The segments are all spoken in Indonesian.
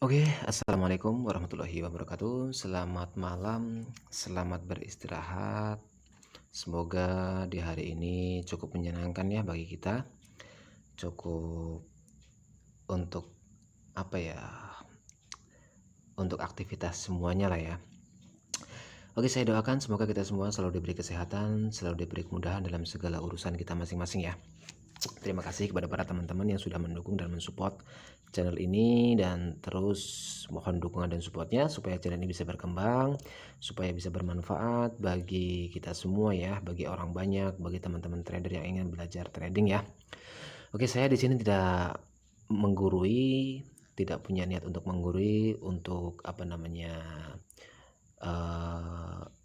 Oke, assalamualaikum warahmatullahi wabarakatuh. Selamat malam, selamat beristirahat. Semoga di hari ini cukup menyenangkan ya bagi kita. Cukup untuk apa ya? Untuk aktivitas semuanya lah ya. Oke, saya doakan semoga kita semua selalu diberi kesehatan, selalu diberi kemudahan dalam segala urusan kita masing-masing ya. Terima kasih kepada para teman-teman yang sudah mendukung dan mensupport channel ini, dan terus mohon dukungan dan supportnya supaya channel ini bisa berkembang, supaya bisa bermanfaat bagi kita semua ya, bagi orang banyak, bagi teman-teman trader yang ingin belajar trading ya. Oke, saya di sini tidak menggurui, tidak punya niat untuk menggurui, untuk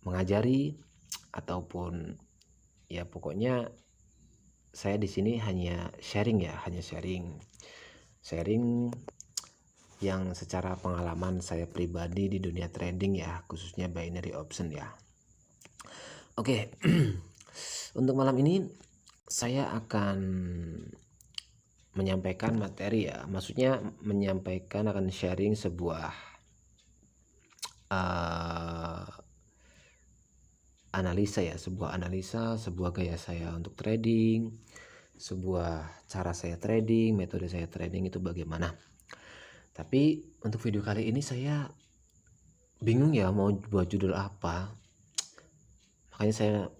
mengajari ataupun ya pokoknya saya di sini hanya sharing ya, sharing yang secara pengalaman saya pribadi di dunia trading ya, khususnya binary option ya. Oke, untuk malam ini saya akan menyampaikan materi ya, maksudnya menyampaikan akan sharing sebuah analisa ya, sebuah gaya saya untuk trading, sebuah cara saya trading, metode saya trading itu bagaimana. Tapi untuk video kali ini saya bingung ya mau buat judul apa, makanya saya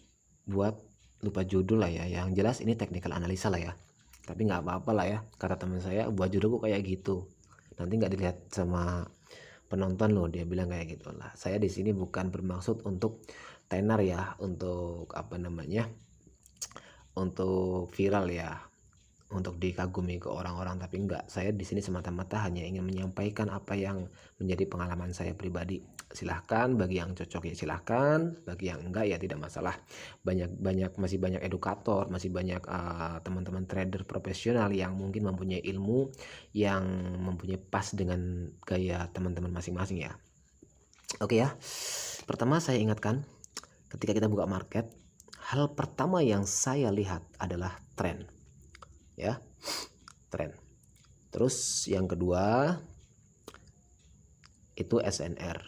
buat lupa judul lah ya. Yang jelas ini technical analisa lah ya, tapi nggak apa-apa lah ya, kata teman saya buat judulku kayak gitu nanti nggak dilihat sama penonton loh, dia bilang kayak gitu lah. Saya di sini bukan bermaksud untuk tenar ya, untuk untuk viral ya, untuk dikagumi ke orang-orang, tapi enggak. Saya di sini semata-mata hanya ingin menyampaikan apa yang menjadi pengalaman saya pribadi. Silahkan bagi yang cocok ya silahkan, bagi yang enggak ya tidak masalah. Masih banyak edukator, masih banyak teman-teman trader profesional yang mungkin mempunyai ilmu yang mempunyai pas dengan gaya teman-teman masing-masing ya. Oke ya. Pertama saya ingatkan, ketika kita buka market, hal pertama yang saya lihat adalah tren. Ya, tren. Terus yang kedua itu SNR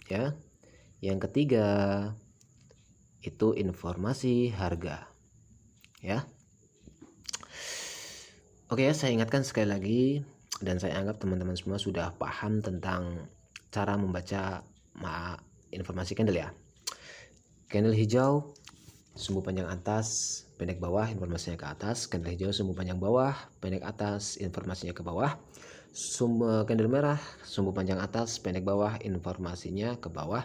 ya. Yang ketiga itu informasi harga ya. Oke ya, saya ingatkan sekali lagi, dan saya anggap teman-teman semua sudah paham tentang cara membaca informasi candle ya. Candle hijau sumbu panjang atas, pendek bawah, informasinya ke atas. Candle hijau sumbu panjang bawah, pendek atas, informasinya ke bawah. Candle merah sumbu panjang atas, pendek bawah, informasinya ke bawah.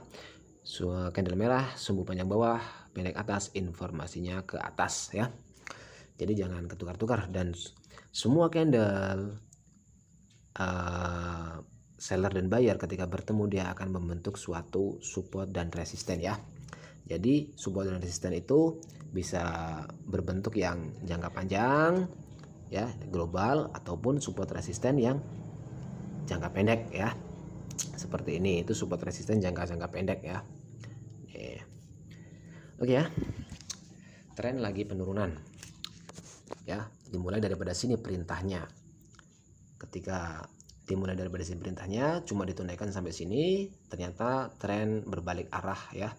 Candle merah sumbu panjang bawah, pendek atas, informasinya ke atas ya. Jadi jangan ketukar-tukar, dan semua candle seller dan buyer ketika bertemu dia akan membentuk suatu support dan resisten ya. Jadi support dan resisten itu bisa berbentuk yang jangka panjang ya, global, ataupun support resisten yang jangka pendek ya. Seperti ini, itu support resisten jangka pendek ya. Oke ya. Tren lagi penurunan. Ya, dimulai daripada sini perintahnya. Ketika dimulai daripada sini perintahnya cuma ditunaikan sampai sini, ternyata tren berbalik arah ya.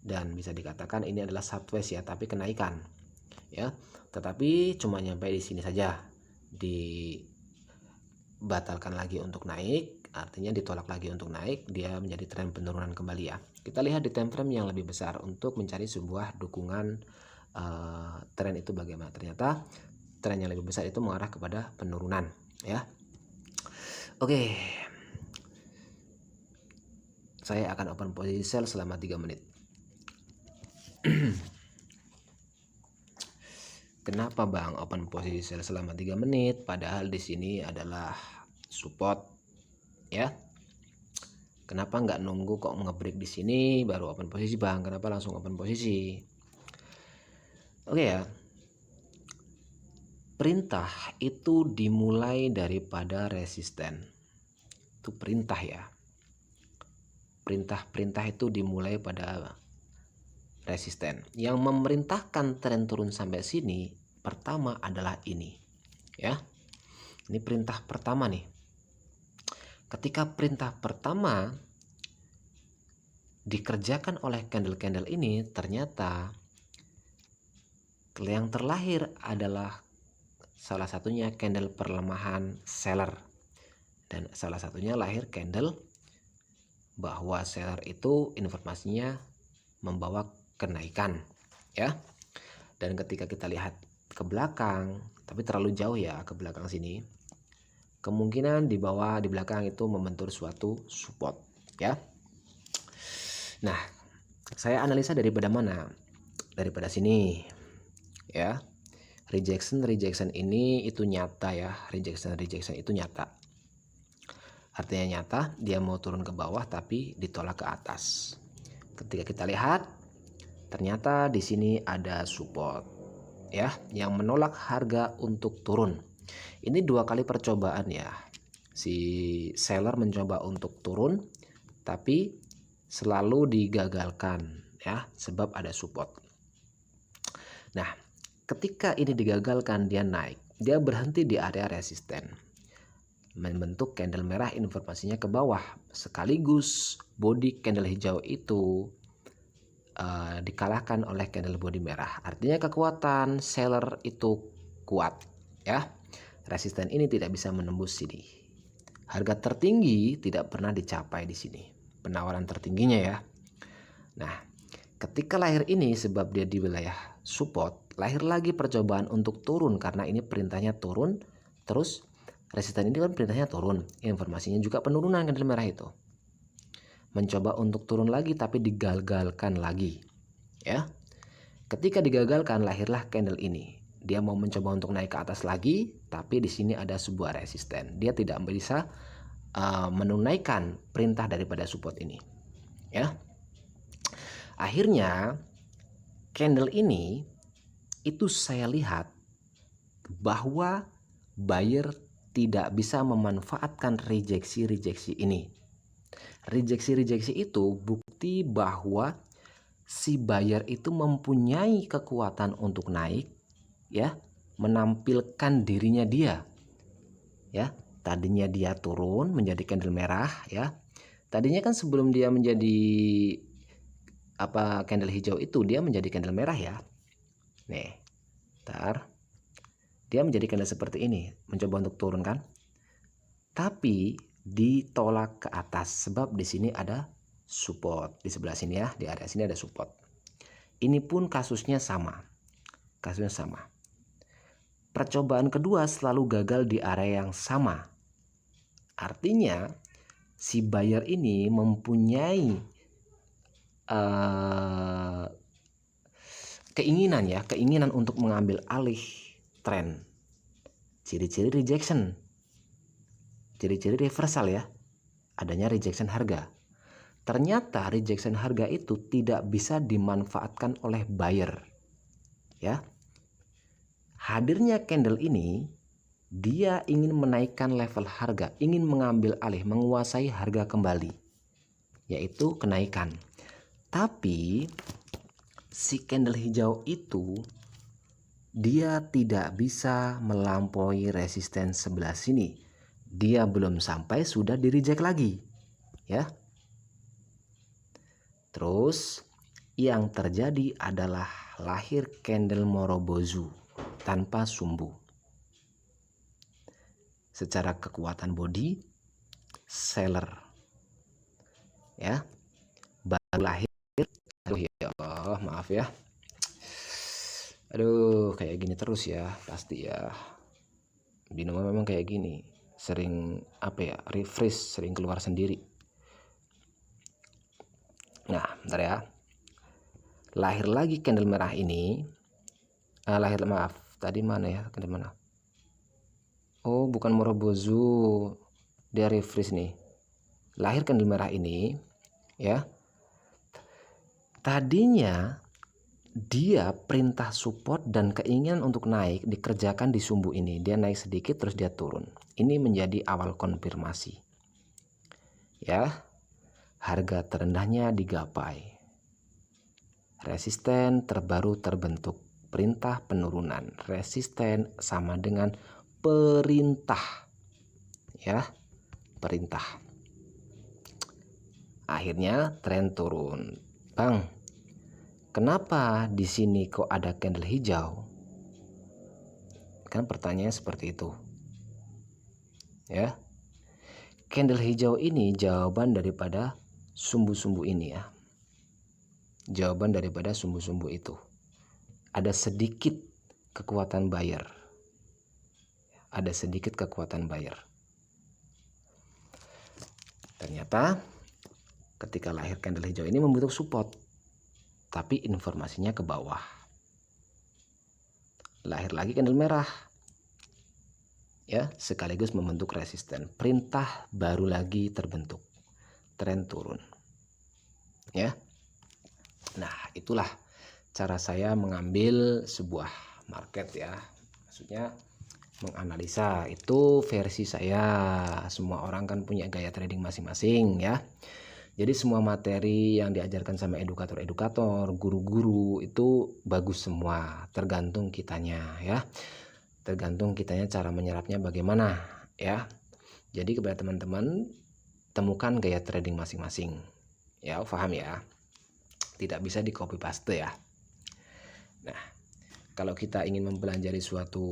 Dan bisa dikatakan ini adalah sideways ya, tapi kenaikan ya, tetapi cuma nyampe di sini saja, dibatalkan lagi untuk naik, artinya ditolak lagi untuk naik, dia menjadi tren penurunan kembali ya. Kita lihat di time frame yang lebih besar untuk mencari sebuah dukungan tren itu bagaimana. Ternyata tren yang lebih besar itu mengarah kepada penurunan ya. Oke, saya akan open posisi sell selama 3 menit. Kenapa Bang open posisi sell selama 3 menit padahal di sini adalah support ya? Kenapa nggak nunggu kok ngebreak di sini baru open posisi Bang? Kenapa langsung open posisi? Oke ya. Perintah itu dimulai daripada resisten. Itu perintah ya. Perintah itu dimulai pada resisten. Yang memerintahkan tren turun sampai sini pertama adalah ini ya. Ini perintah pertama nih. ketika perintah pertama dikerjakan oleh candle-candle ini, ternyata yang terlahir adalah salah satunya candle perlemahan seller, dan salah satunya lahir candle bahwa seller itu informasinya membawa kenaikan, ya. Dan ketika kita lihat ke belakang, tapi terlalu jauh ya ke belakang sini, kemungkinan di belakang itu membentur suatu support, ya. Nah, saya analisa daripada mana? Daripada sini, ya. Rejection ini itu nyata ya, rejection itu nyata. Artinya nyata, dia mau turun ke bawah tapi ditolak ke atas. Ketika kita lihat, ternyata di sini ada support, ya, yang menolak harga untuk turun. Ini 2 kali percobaan ya. Si seller mencoba untuk turun, tapi selalu digagalkan ya, sebab ada support. Nah, ketika ini digagalkan, dia naik, dia berhenti di area resisten, membentuk candle merah, informasinya ke bawah, sekaligus body candle hijau itu dikalahkan oleh candle body merah. Artinya kekuatan seller itu kuat, ya. Resisten ini tidak bisa menembus sini. Harga tertinggi tidak pernah dicapai di sini, penawaran tertingginya ya. Nah, ketika lahir ini sebab dia di wilayah support, lahir lagi percobaan untuk turun karena ini perintahnya turun, terus resisten ini kan perintahnya turun, informasinya juga penurunan candle merah itu. Mencoba untuk turun lagi tapi digagalkan lagi, ya. Ketika digagalkan, lahirlah candle ini. Dia mau mencoba untuk naik ke atas lagi, tapi di sini ada sebuah resisten. Dia tidak bisa menunaikan perintah daripada support ini, ya. Akhirnya candle ini itu saya lihat bahwa buyer tidak bisa memanfaatkan rejeksi ini. Rejeksi itu bukti bahwa si buyer itu mempunyai kekuatan untuk naik, ya, menampilkan dirinya dia, ya. Tadinya dia turun menjadi candle merah, ya. Tadinya kan sebelum dia menjadi candle hijau itu dia menjadi candle merah ya. Nih, dia menjadi candle seperti ini, mencoba untuk turun kan, tapi ditolak ke atas sebab di sini ada support. Di sebelah sini ya, di area sini ada support. Ini pun kasusnya sama, percobaan kedua selalu gagal di area yang sama. Artinya si buyer ini mempunyai keinginan untuk mengambil alih tren. Ciri-ciri rejection, ciri-ciri reversal ya, adanya rejection harga. Ternyata rejection harga itu tidak bisa dimanfaatkan oleh buyer, ya. Hadirnya candle ini, dia ingin menaikkan level harga, ingin mengambil alih, menguasai harga kembali, yaitu kenaikan. Tapi si candle hijau itu dia tidak bisa melampaui resisten sebelah sini. Dia belum sampai sudah di reject lagi, ya. Terus yang terjadi adalah lahir candle Morobozu tanpa sumbu. Secara kekuatan body seller, ya, baru lahir. Aduh ya Allah, maaf ya. Aduh, kayak gini terus ya, pasti ya. Binomo memang kayak gini, sering refresh, sering keluar sendiri. Nah, bentar ya. Lahir lagi candle merah ini. Tadi mana ya candle mana? Oh, bukan Morobozu. Dia refresh nih. Lahir candle merah ini, ya. Tadinya dia perintah support dan keinginan untuk naik dikerjakan di sumbu ini. Dia naik sedikit terus dia turun. Ini menjadi awal konfirmasi, ya. Harga terendahnya digapai. Resisten terbaru terbentuk. Perintah penurunan. Resisten sama dengan perintah, ya. Perintah. Akhirnya tren turun. Bang, kenapa di sini kok ada candle hijau? Kan pertanyaannya seperti itu. Ya. Candle hijau ini jawaban daripada sumbu-sumbu ini ya. Jawaban daripada sumbu-sumbu itu. Ada sedikit kekuatan buyer. Ada sedikit kekuatan buyer. Ternyata ketika lahir candle hijau ini membentuk support, tapi informasinya ke bawah. Lahir lagi candle merah, ya, sekaligus membentuk resisten. Perintah baru lagi terbentuk, tren turun, ya. Nah, itulah cara saya mengambil sebuah market ya, maksudnya menganalisa. Itu versi saya. Semua orang kan punya gaya trading masing-masing ya. Jadi semua materi yang diajarkan sama edukator-edukator, guru-guru itu bagus semua, tergantung kitanya ya. Tergantung kitanya cara menyerapnya bagaimana ya. Jadi kepada teman-teman, temukan gaya trading masing-masing. Ya, paham ya? Tidak bisa di copy paste ya. Nah, kalau kita ingin mempelajari suatu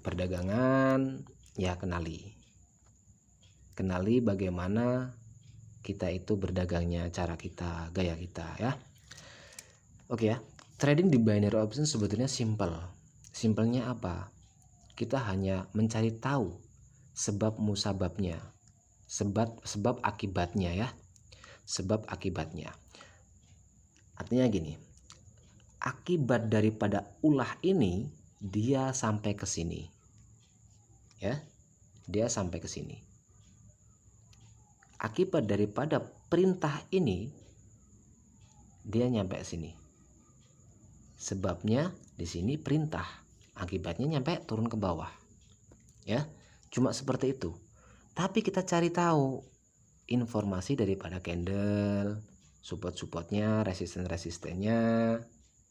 perdagangan, ya kenali bagaimana kita itu berdagangnya, cara kita, gaya kita ya. Oke ya, trading di binary option sebetulnya simple. Simpelnya apa? Kita hanya mencari tahu sebab musababnya, sebab akibatnya ya. Sebab akibatnya. Artinya gini, akibat daripada ulah ini dia sampai ke sini. Ya. Dia sampai ke sini. Akibat daripada perintah ini dia nyampe sini. Sebabnya di sini perintah, akibatnya nyampe turun ke bawah. Ya, cuma seperti itu. Tapi kita cari tahu informasi daripada candle, support-supportnya, resisten-resistennya,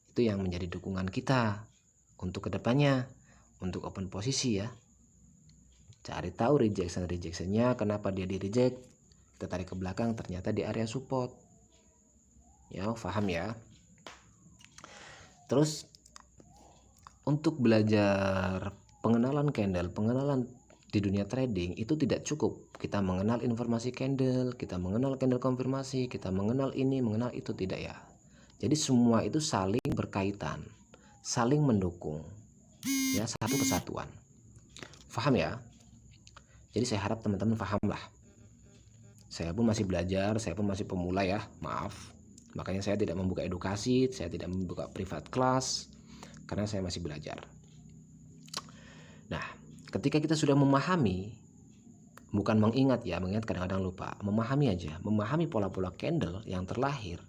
itu yang menjadi dukungan kita untuk kedepannya, untuk open posisi ya. Cari tahu rejection-rejectionnya, kenapa dia di reject. Kita tarik ke belakang, ternyata di area support. Ya, paham ya. Terus untuk belajar pengenalan candle, pengenalan di dunia trading itu tidak cukup kita mengenal informasi candle, kita mengenal candle konfirmasi, kita mengenal ini, mengenal itu, tidak ya. Jadi semua itu saling berkaitan, saling mendukung. Ya, satu kesatuan. Paham ya? Jadi saya harap teman-teman paham lah. Saya pun masih belajar, saya pun masih pemula ya, maaf. Makanya saya tidak membuka edukasi, saya tidak membuka private class, karena saya masih belajar. Nah, ketika kita sudah memahami, bukan mengingat ya, mengingat kadang-kadang lupa, memahami aja, memahami pola-pola candle yang terlahir,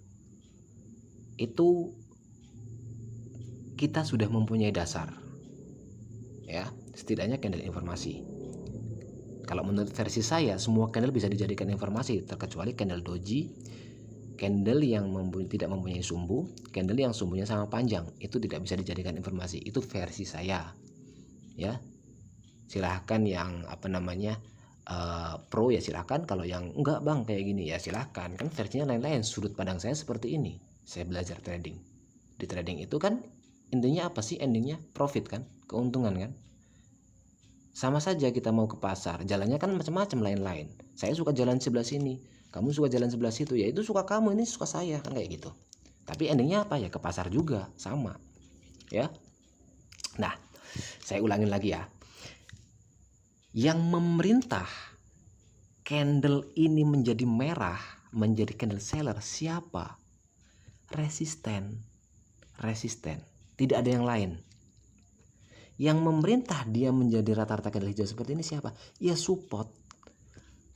itu kita sudah mempunyai dasar. Ya, setidaknya candle informasi. Kalau menurut versi saya, semua candle bisa dijadikan informasi, terkecuali candle doji, candle yang tidak mempunyai sumbu, candle yang sumbunya sama panjang, itu tidak bisa dijadikan informasi. Itu versi saya. Ya, silahkan yang pro ya silahkan, kalau yang enggak bang kayak gini ya silahkan, kan versinya lain-lain. Sudut pandang saya seperti ini. Saya belajar trading. Di trading itu kan intinya apa sih? Endingnya profit kan, keuntungan kan. Sama saja kita mau ke pasar, jalannya kan macam-macam lain-lain. Saya suka jalan sebelah sini, kamu suka jalan sebelah situ, ya itu suka kamu, ini suka saya, kan kayak gitu. Tapi endingnya apa ya? Ke pasar juga, sama. Ya. Nah, saya ulangin lagi ya. Yang memerintah candle ini menjadi merah, menjadi candle seller siapa? Resisten. Tidak ada yang lain. Yang memerintah dia menjadi rata-rata candle hijau seperti ini siapa? Ya support.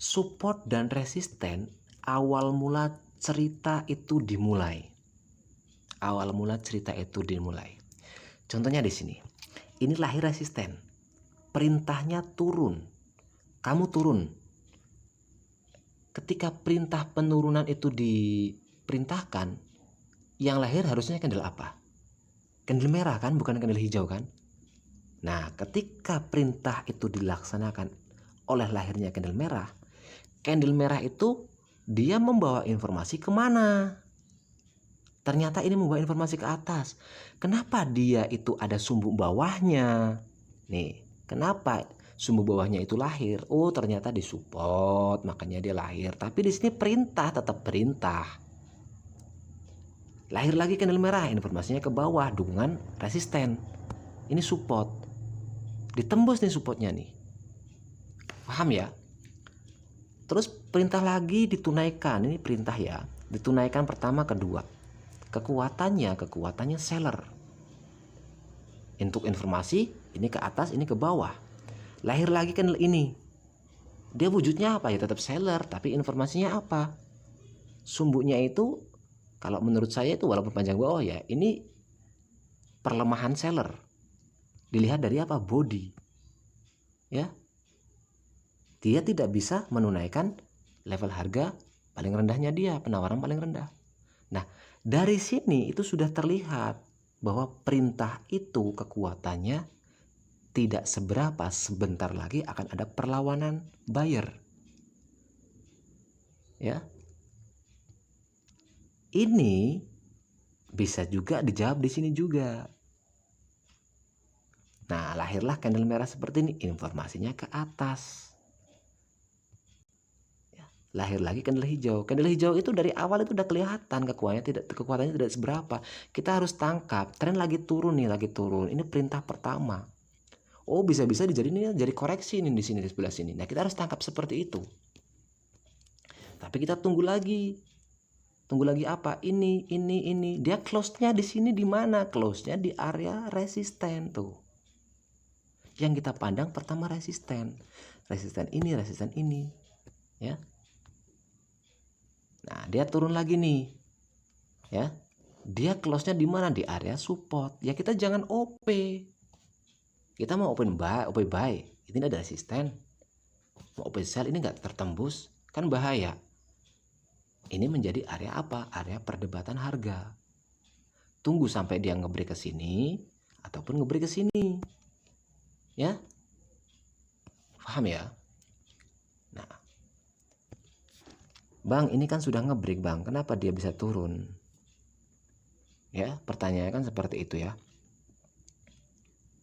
Support dan resisten awal mula cerita itu dimulai. Contohnya di sini. Ini lahir resisten. Perintahnya turun. Kamu turun. Ketika perintah penurunan itu diperintahkan, yang lahir harusnya candle apa? Candle merah kan, bukan candle hijau kan? Nah, ketika perintah itu dilaksanakan oleh lahirnya candle merah itu dia membawa informasi kemana? Ternyata ini membawa informasi ke atas. Kenapa dia itu ada sumbu bawahnya? Nih, kenapa sumbu bawahnya itu lahir? Oh, ternyata disupport, makanya dia lahir. Tapi di sini perintah, tetap perintah. Lahir lagi candle merah, informasinya ke bawah, dukungan resisten. Ini support. Ditembus nih supportnya nih. Paham ya? Terus perintah lagi ditunaikan. Ini perintah ya. Ditunaikan pertama, kedua. Kekuatannya seller. Untuk informasi, ini ke atas, ini ke bawah. Lahir lagi candle ini. Dia wujudnya apa ya? Tetap seller, tapi informasinya apa? Sumbunya itu, kalau menurut saya itu walaupun panjang bawah ya, ini perlemahan seller. Dilihat dari apa? Body. Ya. Dia tidak bisa menunaikan level harga paling rendahnya dia, penawaran paling rendah. Nah, dari sini itu sudah terlihat bahwa perintah itu kekuatannya tidak seberapa, sebentar lagi akan ada perlawanan buyer. Ya. Ini bisa juga dijawab di sini juga. Nah, lahirlah candle merah seperti ini, informasinya ke atas. Lahir lagi candle hijau. Candle hijau itu dari awal itu udah kelihatan kekuatannya tidak seberapa. Kita harus tangkap. Tren lagi turun nih, lagi turun. Ini perintah pertama. Oh, bisa-bisa dijadiin jadi koreksi nih di sini, di sebelah sini. Nah, kita harus tangkap seperti itu. Tapi kita tunggu lagi. Tunggu lagi apa? Ini. Dia close-nya di sini di mana? Close-nya di area resisten tuh. Yang kita pandang pertama resisten. Resisten ini. Ya. Nah, dia turun lagi nih. Ya. Dia close-nya di mana? Di area support. Ya, kita jangan OP. Kita mau open buy. Ini ada resisten. Mau open sell ini nggak tertembus, kan bahaya. Ini menjadi area apa? Area perdebatan harga. Tunggu sampai dia ngebreak ke sini ataupun ngebreak ke sini. Ya. Paham ya? Nah, Bang, ini kan sudah ngebreak, Bang. Kenapa dia bisa turun? Ya, pertanyaannya kan seperti itu ya.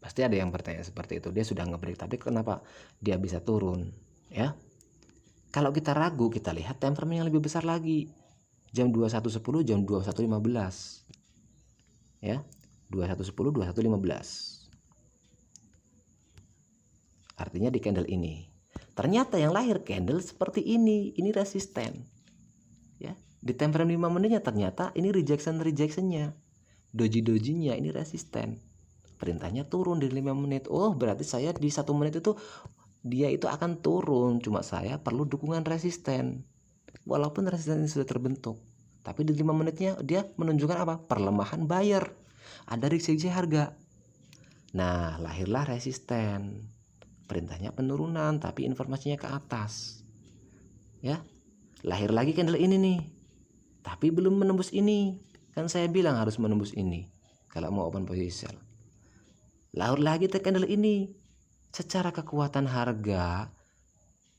Pasti ada yang bertanya seperti itu. Dia sudah ngebreak, tapi kenapa dia bisa turun? Ya. Kalau kita ragu, kita lihat time frame yang lebih besar lagi. Jam 21.10, jam 21.15. Ya. 21.10, 21.15. Artinya di candle ini. Ternyata yang lahir candle seperti ini. Ini resisten. Ya. Di time frame 5 menitnya ternyata ini rejection-nya. Doji-dojinya ini resisten. Perintahnya turun di 5 menit. Oh, berarti saya di 1 menit itu dia itu akan turun. Cuma saya perlu dukungan resisten. Walaupun resisten ini sudah terbentuk. Tapi di 5 menitnya dia menunjukkan apa? Perlemahan buyer. Ada rejeksi harga. Nah, lahirlah resisten. Perintahnya penurunan, tapi informasinya ke atas. Ya. Lahir lagi candle ini nih. Tapi belum menembus ini. Kan saya bilang harus menembus ini kalau mau open posisi sell. Lahir lagi candle ini. Secara kekuatan harga,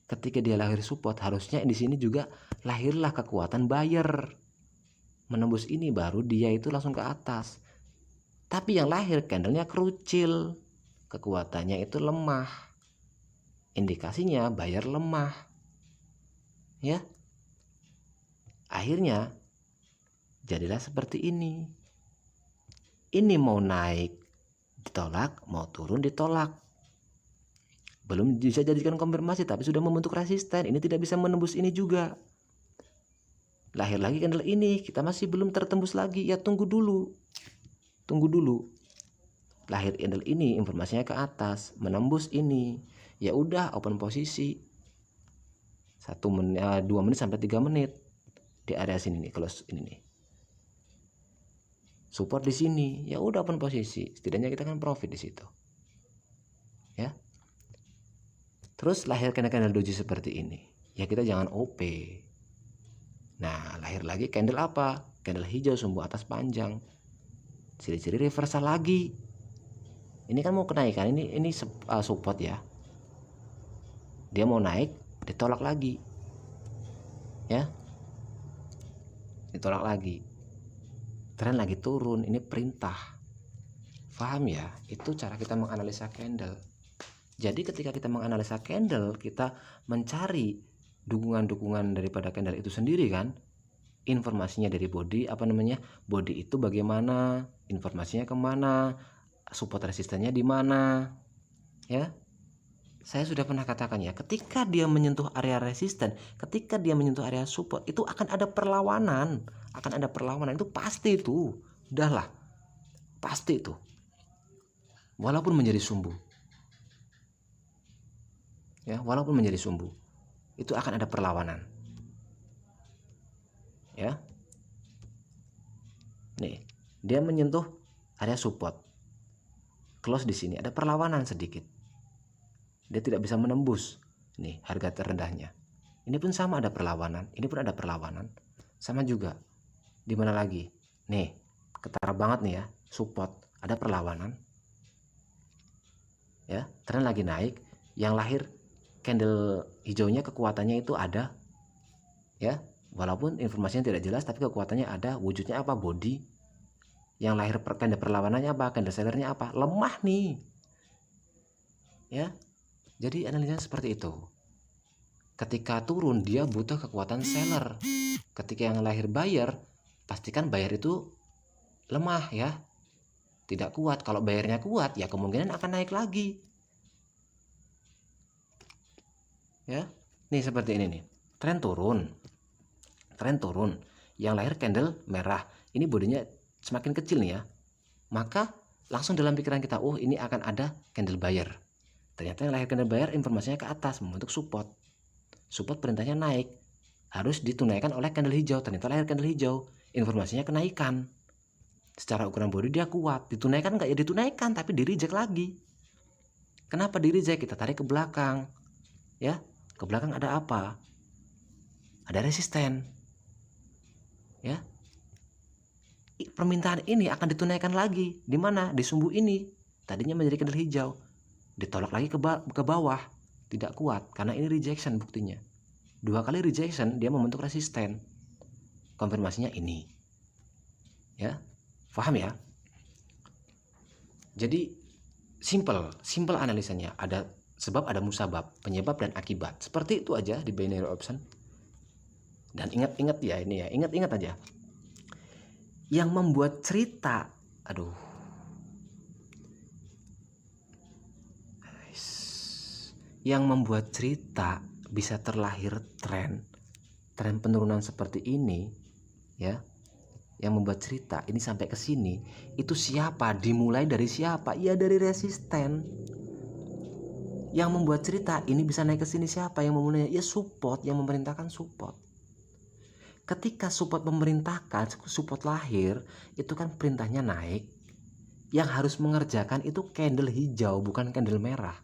ketika dia lahir support, harusnya di sini juga lahirlah kekuatan buyer. Menembus ini baru dia itu langsung ke atas. Tapi yang lahir candlenya kerucil. Kekuatannya itu lemah. Indikasinya buyer lemah. Ya. Akhirnya jadilah seperti ini. Ini mau naik ditolak, mau turun ditolak. Belum bisa jadikan konfirmasi tapi sudah membentuk resisten. Ini tidak bisa menembus ini juga. Lahir lagi candle ini, kita masih belum tertembus lagi. Ya tunggu dulu. Lahir candle ini informasinya ke atas, menembus ini. Ya udah open posisi. 2 menit sampai 3 menit di area sini nih, close ini nih. Support di sini, ya udah open posisi. Setidaknya kita kan profit di situ. Ya. Terus lahir candle doji seperti ini. Ya kita jangan OP. Nah, lahir lagi candle apa? Candle hijau sumbu atas panjang. Ciri-ciri reversal lagi. Ini kan mau kenaikan, ini support ya. Dia mau naik, ditolak lagi. Ya. ditolak lagi. Tren lagi turun, ini perintah. Paham ya? Itu cara kita menganalisa candle. Jadi ketika kita menganalisa candle, kita mencari dukungan-dukungan daripada candle itu sendiri kan. Informasinya dari body, body itu bagaimana, informasinya kemana, support resistannya di mana, ya. Saya sudah pernah katakan ya, ketika dia menyentuh area resisten, ketika dia menyentuh area support, itu akan ada perlawanan, itu pasti itu, udahlah, pasti itu, walaupun menjadi sumbu, ya, itu akan ada perlawanan, ya. Nih, dia menyentuh area support, close di sini, ada perlawanan sedikit. Dia tidak bisa menembus nih harga terendahnya. Ini pun sama, ada perlawanan, ini pun ada perlawanan. Sama juga. Di mana lagi? Nih, ketara banget nih ya, support, ada perlawanan. Ya, tren lagi naik, yang lahir candle hijaunya kekuatannya itu ada. Ya, walaupun informasinya tidak jelas tapi kekuatannya ada, wujudnya apa? Body. Yang lahir candle perlawanannya apa? Candle sellernya apa? Lemah nih. Ya. Jadi analisanya seperti itu. Ketika turun dia butuh kekuatan seller. Ketika yang lahir buyer, pastikan buyer itu lemah ya. Tidak kuat. Kalau bayarnya kuat ya kemungkinan akan naik lagi. Ya. Nih seperti ini nih. Tren turun. Yang lahir candle merah. Ini bodinya semakin kecil nih ya. Maka langsung dalam pikiran kita, oh ini akan ada candle buyer. Ternyata yang lahir candle buyer informasinya ke atas membentuk support. Support perintahnya naik, harus ditunaikan oleh candle hijau. Ternyata lahir candle hijau, informasinya kenaikan. Secara ukuran body dia kuat, ditunaikan nggak? Ya ditunaikan, tapi di reject lagi. Kenapa di reject? Kita tarik ke belakang, ya. Ke belakang ada apa? Ada resisten, ya. Permintaan ini akan ditunaikan lagi. Di mana? Di sumbu ini. Tadinya menjadi candle hijau, ditolak lagi ke bawah, tidak kuat karena ini rejection buktinya. 2 kali rejection dia membentuk resisten. Konfirmasinya ini. Ya. Paham ya? Jadi simple analisanya. Ada sebab, ada musabab, penyebab dan akibat. Seperti itu aja di binary option. Dan ingat-ingat ya ini ya, ingat-ingat aja. Yang membuat cerita, yang membuat cerita bisa terlahir tren penurunan seperti ini, ya. Yang membuat cerita ini sampai ke sini itu siapa? Dimulai dari siapa? Ya dari resisten. Yang membuat cerita ini bisa naik ke sini siapa? Yang memulainya? Ya support, yang memerintahkan support. Ketika support memerintahkan, support lahir, itu kan perintahnya naik. Yang harus mengerjakan itu candle hijau, bukan candle merah.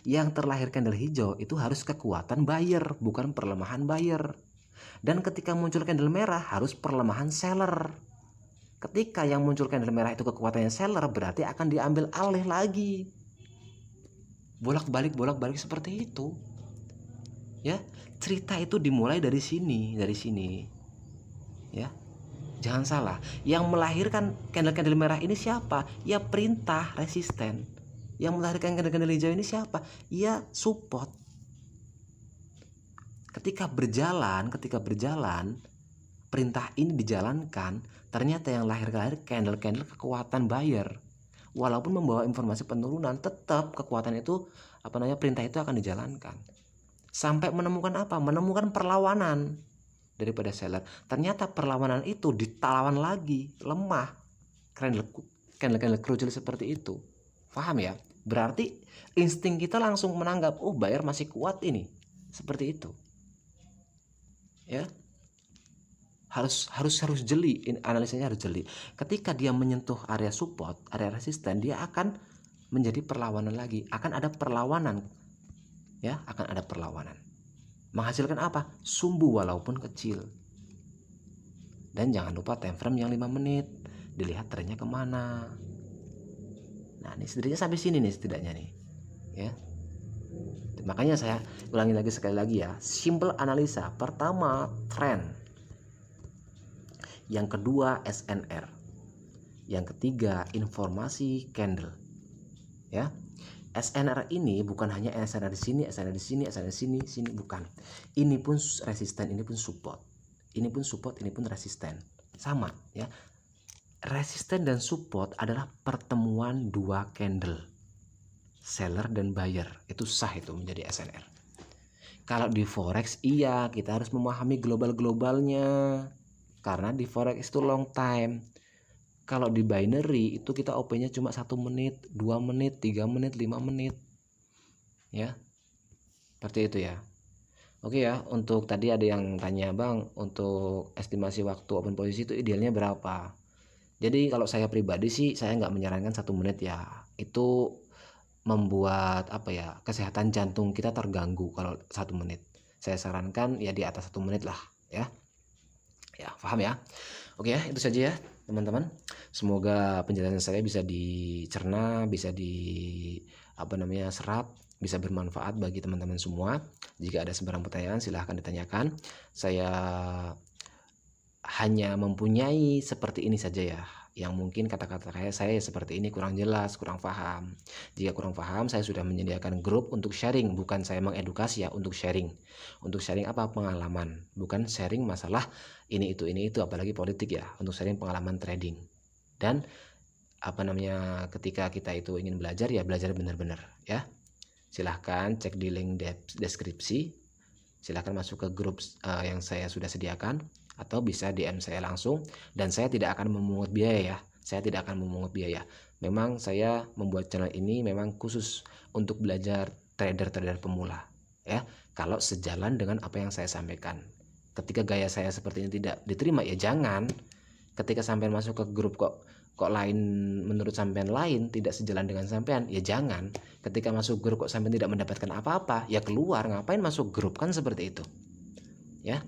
Yang terlahir candle hijau itu harus kekuatan buyer, bukan perlemahan buyer. Dan ketika muncul candle merah harus perlemahan seller. Ketika yang muncul candle merah itu kekuatannya seller, berarti akan diambil alih lagi. Bolak-balik seperti itu. Ya, cerita itu dimulai dari sini. Ya. Jangan salah, yang melahirkan candle-candle merah ini siapa? Ya perintah resisten. Yang melahirkan candle-candle hijau ini siapa? Ya support. Ketika berjalan, perintah ini dijalankan, ternyata yang lahir candle-candle kekuatan buyer. Walaupun membawa informasi penurunan, tetap kekuatan itu, perintah itu akan dijalankan. Sampai menemukan apa? Menemukan perlawanan daripada seller. Ternyata perlawanan itu ditalawan lagi, lemah. Candle kerucut seperti itu. Paham ya? Berarti insting kita langsung menanggap, oh buyer masih kuat ini. Seperti itu. Ya. Harus jeli, analisanya harus jeli. Ketika dia menyentuh area support, area resisten, dia akan menjadi perlawanan lagi. Akan ada perlawanan. Ya, akan ada perlawanan. Menghasilkan apa? Sumbu walaupun kecil. Dan jangan lupa time frame yang 5 menit. Dilihat trennya kemana. Nah ini setidaknya sampai sini nih setidaknya nih. Ya. Makanya saya ulangi lagi sekali lagi ya. Simple analisa. Pertama, trend. Yang kedua SNR. Yang ketiga informasi candle. Ya. SNR ini bukan hanya SNR di sini, SNR di sini, SNR di sini, sini bukan. Ini pun resisten, ini pun support. Ini pun support, ini pun resisten. Sama ya. Resisten dan support adalah pertemuan dua candle. Seller dan buyer. Itu sah itu menjadi SNR. Kalau di forex iya, kita harus memahami global-globalnya. Karena di forex itu long time. Kalau di binary itu kita OP-nya cuma 1 menit, 2 menit, 3 menit, 5 menit. Ya. Seperti itu ya. Oke ya, untuk tadi ada yang tanya, Bang, untuk estimasi waktu open posisi itu idealnya berapa? Jadi kalau saya pribadi sih saya nggak menyarankan 1 menit ya. Itu membuat apa ya, kesehatan jantung kita terganggu kalau 1 menit. Saya sarankan ya di atas 1 menit lah ya. Ya, paham ya? Oke ya, itu saja ya teman-teman. Semoga penjelasan saya bisa dicerna, bisa serap, bisa bermanfaat bagi teman-teman semua. Jika ada sembarang pertanyaan silahkan ditanyakan. Saya hanya mempunyai seperti ini saja ya, yang mungkin kata-kata saya seperti ini kurang jelas, kurang paham. Jika kurang paham, saya sudah menyediakan grup untuk sharing, bukan saya mengedukasi ya, untuk sharing. Untuk sharing apa? Pengalaman, bukan sharing masalah ini itu, apalagi politik ya, untuk sharing pengalaman trading. Dan ketika kita itu ingin belajar ya belajar benar-benar ya. Silahkan cek di link deskripsi, silahkan masuk ke grup yang saya sudah sediakan, atau bisa DM saya langsung, dan saya tidak akan memungut biaya ya. Saya tidak akan memungut biaya. Memang saya membuat channel ini memang khusus untuk belajar trader-trader pemula ya. Kalau sejalan dengan apa yang saya sampaikan. Ketika gaya saya seperti ini tidak diterima ya jangan. Ketika sampean masuk ke grup kok lain, menurut sampean lain, tidak sejalan dengan sampean, ya jangan. Ketika masuk grup kok sampean tidak mendapatkan apa-apa, ya keluar. Ngapain masuk grup, kan seperti itu ya.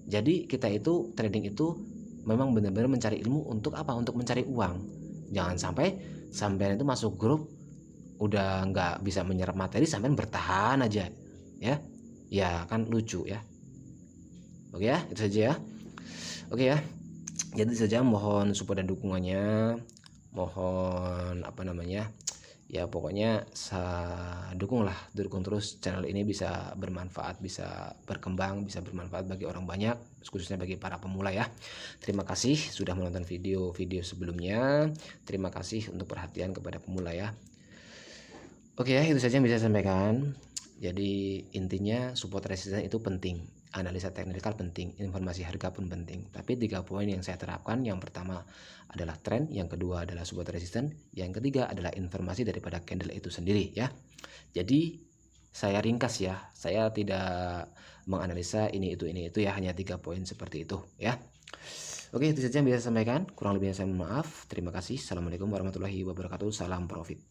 Jadi kita itu trading itu memang benar-benar mencari ilmu untuk apa? Untuk mencari uang. Jangan sampai sampean itu masuk grup udah nggak bisa menyerap materi, sampean bertahan aja ya. Ya kan lucu ya. Oke ya, itu saja ya. Oke ya. Jadi saja, mohon support dan dukungannya. Mohon ya pokoknya dukung terus channel ini bisa bermanfaat, bisa berkembang, bisa bermanfaat bagi orang banyak, khususnya bagi para pemula ya. Terima kasih sudah menonton video-video sebelumnya. Terima kasih untuk perhatian kepada pemula ya. Oke ya, itu saja yang bisa saya sampaikan. Jadi intinya support resistance itu penting, analisa teknikal penting, informasi harga pun penting. Tapi 3 poin yang saya terapkan, yang pertama adalah tren, yang kedua adalah support resistance, yang ketiga adalah informasi daripada candle itu sendiri ya. Jadi saya ringkas ya, saya tidak menganalisa ini itu ya, hanya 3 poin seperti itu ya. Oke, itu saja yang bisa saya sampaikan, kurang lebihnya saya mohon maaf. Terima kasih. Assalamualaikum warahmatullahi wabarakatuh. Salam profit.